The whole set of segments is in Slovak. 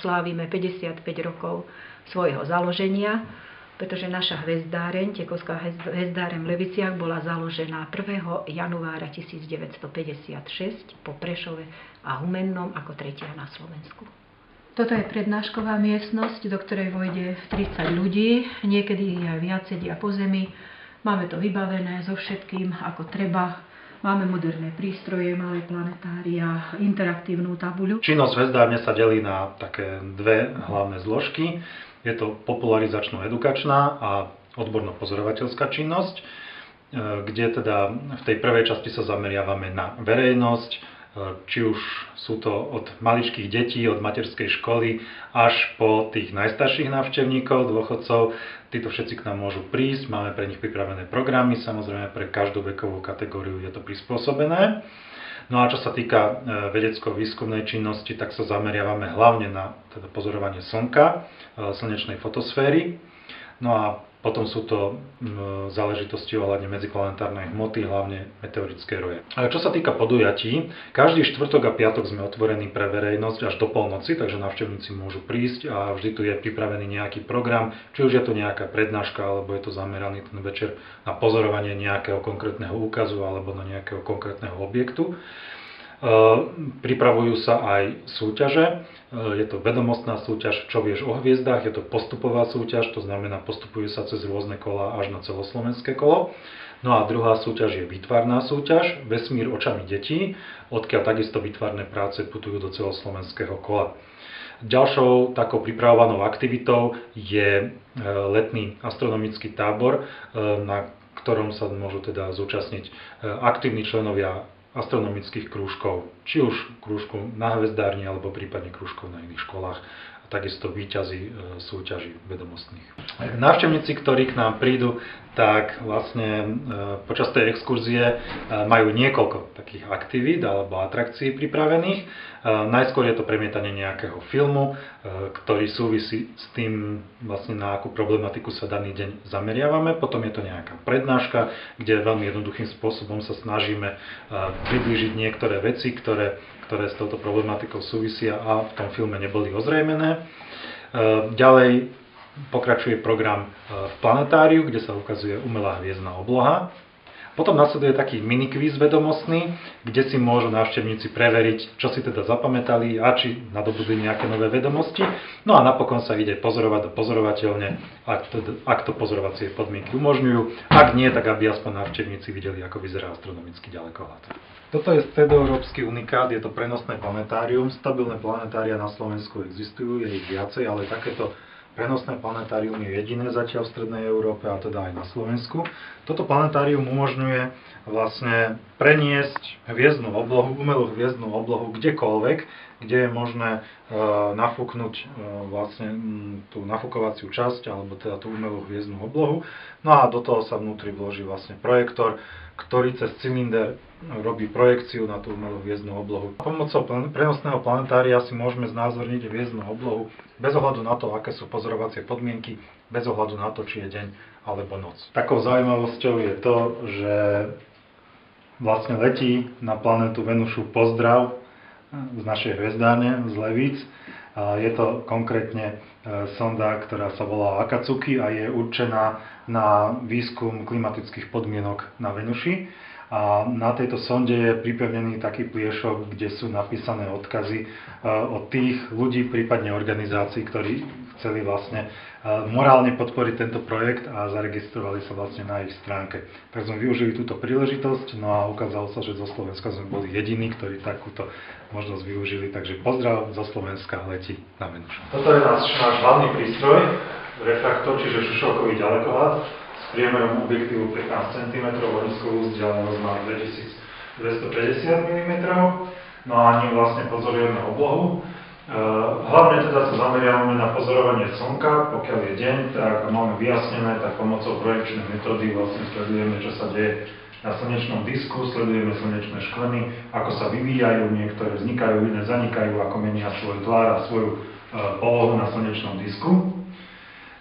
slávime 55 rokov svojho založenia, pretože naša hvezdáreň, Tekovská hvezdáreň v Leviciach, bola založená 1. januára 1956 po Prešove a Humennom ako tretia na Slovensku. Toto je prednášková miestnosť, do ktorej vojde 30 ľudí, niekedy aj viac sedia po zemi. Máme to vybavené so všetkým, ako treba. Máme moderné prístroje, máme planetária, interaktívnu tabuľu. Činnosť hvezdárne sa delí na také dve hlavné zložky. Je to popularizačno-edukačná a odborno-pozorovateľská činnosť, kde teda v tej prvej časti sa zameriavame na verejnosť, či už sú to od maličkých detí, od materskej školy až po tých najstarších návštevníkov, dôchodcov. Títo všetci k nám môžu prísť, máme pre nich pripravené programy, samozrejme pre každú vekovú kategóriu je to prispôsobené. No a čo sa týka vedecko-výskumnej činnosti, tak sa zameriavame hlavne na teda pozorovanie Slnka, slnečnej fotosféry. No a potom sú to záležitosti ohľadne medziplanetárnej hmoty, hlavne meteorické roje. A čo sa týka podujatí, každý štvrtok a piatok sme otvorení pre verejnosť až do polnoci, takže návštevníci môžu prísť a vždy tu je pripravený nejaký program, či už je to nejaká prednáška, alebo je to zameraný ten večer na pozorovanie nejakého konkrétneho úkazu alebo na nejakého konkrétneho objektu. Pripravujú sa aj súťaže, je to vedomostná súťaž Čo vieš o hviezdách, je to postupová súťaž, to znamená postupuje sa cez rôzne kolá až na celoslovenské kolo. No a druhá súťaž je výtvarná súťaž Vesmír očami detí, odkiaľ takisto výtvarné práce putujú do celoslovenského kola. Ďalšou takou pripravovanou aktivitou je letný astronomický tábor, na ktorom sa môžu teda zúčastniť aktívni členovia astronomických krúžkov, či už krúžku na hvezdárni alebo prípadne krúžkov na iných školách a takisto víťazi súťaží vedomostných. Návštevníci, ktorí k nám prídu, tak vlastne počas tej exkurzie majú niekoľko takých aktivít alebo atrakcií pripravených. Najskôr je to premietanie nejakého filmu, ktorý súvisí s tým, vlastne na akú problematiku sa daný deň zameriavame. Potom je to nejaká prednáška, kde veľmi jednoduchým spôsobom sa snažíme priblížiť niektoré veci, ktoré s touto problematikou súvisia a v tom filme neboli ozrejmené. Ďalej pokračuje program v planetáriu, kde sa ukazuje umelá hviezdna obloha. Potom nasleduje taký minikvíz vedomostný, kde si môžu návštevníci preveriť, čo si teda zapamätali a či nadobudli nejaké nové vedomosti. No a napokon sa ide pozorovať do pozorovateľne, ak to pozorovacie podmienky umožňujú. Ak nie, tak aby aspoň návštevníci videli, ako vyzerá astronomický ďalekohľad. Toto je stredoeurópsky unikát, je to prenosné planetárium. Stabilné planetária na Slovensku existujú, je ich viacej, ale takéto prenosné planetárium je jediné zatiaľ v Strednej Európe, a teda aj na Slovensku. Toto planetárium umožňuje vlastne preniesť hviezdnu oblohu, umelú hviezdnu oblohu kdekoľvek, kde je možné nafúknuť vlastne tú nafúkovaciu časť, alebo teda tú umelú hviezdnu oblohu. No a do toho sa vnútri vloží vlastne projektor, ktorý cez cylinder robí projekciu na tú umelú hviezdnu oblohu. Pomocou prenosného planetária si môžeme znázorniť hviezdnu oblohu bez ohľadu na to, aké sú pozorovacie podmienky, bez ohľadu na to, či je deň alebo noc. Takou zaujímavosťou je to, že vlastne letí na planetu Venušu pozdrav z našej hvezdárne, z Levíc. Je to konkrétne sonda, ktorá sa volá Akatsuki a je určená na výskum klimatických podmienok na Venuši. A na tejto sonde je pripevnený taký pliešok, kde sú napísané odkazy od tých ľudí, prípadne organizácií, ktorí chceli vlastne morálne podporiť tento projekt a zaregistrovali sa vlastne na ich stránke. Tak sme využili túto príležitosť, no a ukázalo sa, že zo Slovenska sme boli jediní, ktorí takúto možnosť využili. Takže pozdrav zo Slovenska, letí na Venušu. Toto je náš hlavný prístroj, refraktor, čiže šušovkový ďalekohľad. Priemerom objektívu 15 cm, ohniskovú vzdialenosť má 2250 mm, no a ním vlastne pozorujeme oblohu. Hlavne teda sa zameriavame na pozorovanie Slnka, pokiaľ je deň, tak máme vyjasnené, tak pomocou projekčnej metódy vlastne sledujeme, čo sa deje na slnečnom disku, sledujeme slnečné škvrny, ako sa vyvíjajú, niektoré vznikajú, iné zanikajú, ako menia svoj tvar a svoju polohu na slnečnom disku.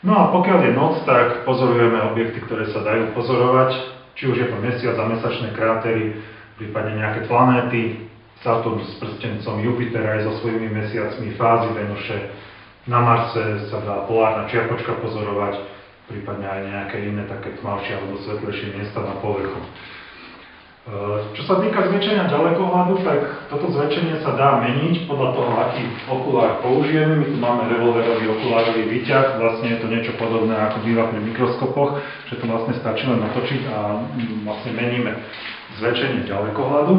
No a pokiaľ je noc, tak pozorujeme objekty, ktoré sa dajú pozorovať, či už je to mesiac a mesačné krátery, prípadne nejaké planéty, Saturn s prstencom, Jupiter aj so svojimi mesiacmi, fázy Venuše, Na Marse sa dá polárna čiapočka pozorovať, prípadne aj nejaké iné také tmavšie alebo svetlejšie miesta na povrchu. Čo sa týka zväčšenia ďalekohľadu, tak toto zväčšenie sa dá meniť podľa toho, aký okulár použijeme. My tu máme revolverový okulárový výťah, vlastne je to niečo podobné ako býva pri mikroskopoch, že to vlastne stačí len natočiť a vlastne meníme zväčšenie ďalekohľadu.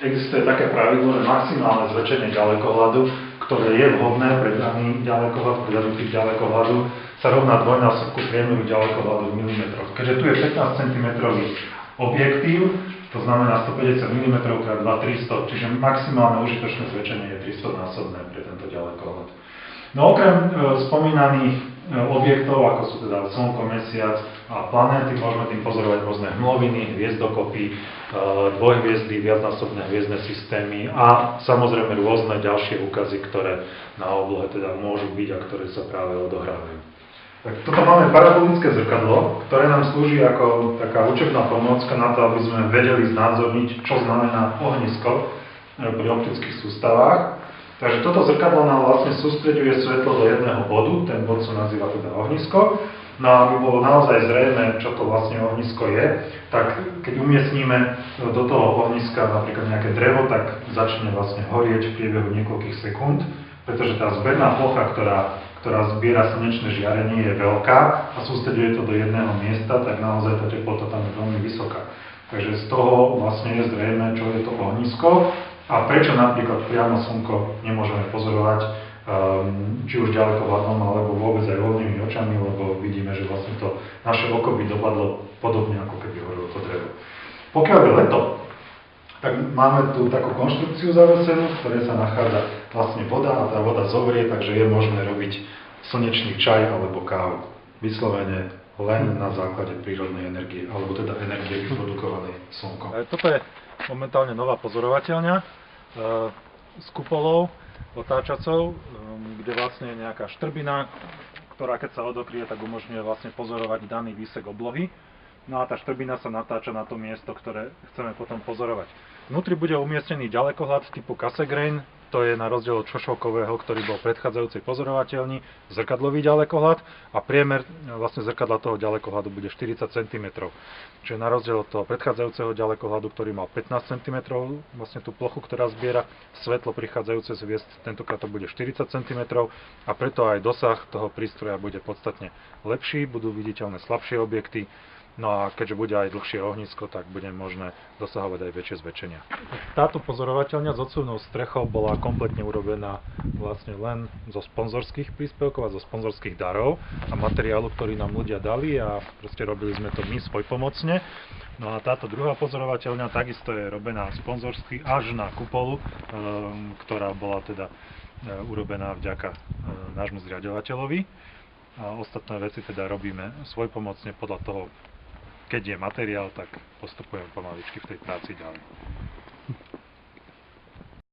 Existuje také pravidlo, že maximálne zväčšenie ďalekohľadu, ktoré je vhodné pre daný ďalekohľad, pre daný typ ďalekohľadu, sa rovná dvojnásobku priemeru ďalekohľadu v milimetroch. Keďže tu je 15 cm objektív, to znamená 150 mm x 2 300, čiže maximálne užitočné zväčšenie je 300-násobné pre tento ďalekohľad. No okrem spomínaných objektov, ako sú teda Slnko, Mesiac a planéty, môžeme tým pozorovať rôzne hmloviny, hviezdokopy, dvojhviezdy, viacnásobné hviezdne systémy a samozrejme rôzne ďalšie úkazy, ktoré na oblohe teda môžu byť a ktoré sa práve odohrávajú. Tak toto máme parabolické zrkadlo, ktoré nám slúži ako taká učebná pomôcka na to, aby sme vedeli znázorniť, čo znamená ohnisko pri optických sústavách. Takže toto zrkadlo nám vlastne sústreďuje svetlo do jedného bodu, ten bod sa nazýva teda ohnisko. No a aby bolo naozaj zrejme, čo to vlastne ohnisko je, tak keď umiestníme do toho ohniska napríklad nejaké drevo, tak začne vlastne horieť v priebehu niekoľkých sekúnd, pretože tá zberná plocha, ktorá zbiera slnečné žiarenie, je veľká a sústreďuje to do jedného miesta, tak naozaj tá teplota tam je veľmi vysoká. Takže z toho vlastne je zrejme, čo je to ohnisko a prečo napríklad priamo Slnko nemôžeme pozorovať, či už ďalekohľadom, alebo vôbec aj voľnými očami, lebo vidíme, že vlastne to naše oko by dopadlo podobne, ako keby horilo to drevo. Pokiaľ je leto, tak máme tu takú konštrukciu zavesenú, v ktorej sa nachádza vlastne voda a tá voda zovrie, takže je možné robiť slnečný čaj alebo kávu. Vyslovene len na základe prírodnej energie, alebo teda energie vyprodukovanej Slnkom. Toto je momentálne nová pozorovateľňa s kupolou otáčacou, kde vlastne je nejaká štrbina, ktorá keď sa odokrie, tak umožňuje vlastne pozorovať daný výsek oblohy. No a tá štrbina sa natáča na to miesto, ktoré chceme potom pozorovať. Vnútri bude umiestnený ďalekohľad typu Cassegrain, to je na rozdiel od šošovkového, ktorý bol v predchádzajúcej pozorovateľni, zrkadlový ďalekohľad a priemer vlastne zrkadla toho ďalekohľadu bude 40 cm. Čiže na rozdiel od toho predchádzajúceho ďalekohľadu, ktorý mal 15 cm, vlastne tú plochu, ktorá zbiera svetlo prichádzajúce z hviezd, tentokrát to bude 40 cm a preto aj dosah toho prístroja bude podstatne lepší, budú viditeľné slabšie objekty. No a keďže bude aj dlhšie ohnisko, tak bude možné dosahovať aj väčšie zväčšenia. Táto pozorovateľňa s odsuvnou strechou bola kompletne urobená vlastne len zo sponzorských príspevkov a zo sponzorských darov a materiálu, ktorý nám ľudia dali a proste robili sme to my svojpomocne. No a táto druhá pozorovateľňa takisto je robená sponzorsky až na kupolu, ktorá bola teda urobená vďaka nášmu zriaďovateľovi. A ostatné veci teda robíme svojpomocne podľa toho, keď je materiál, tak postupujem pomaličky v tej práci ďalej.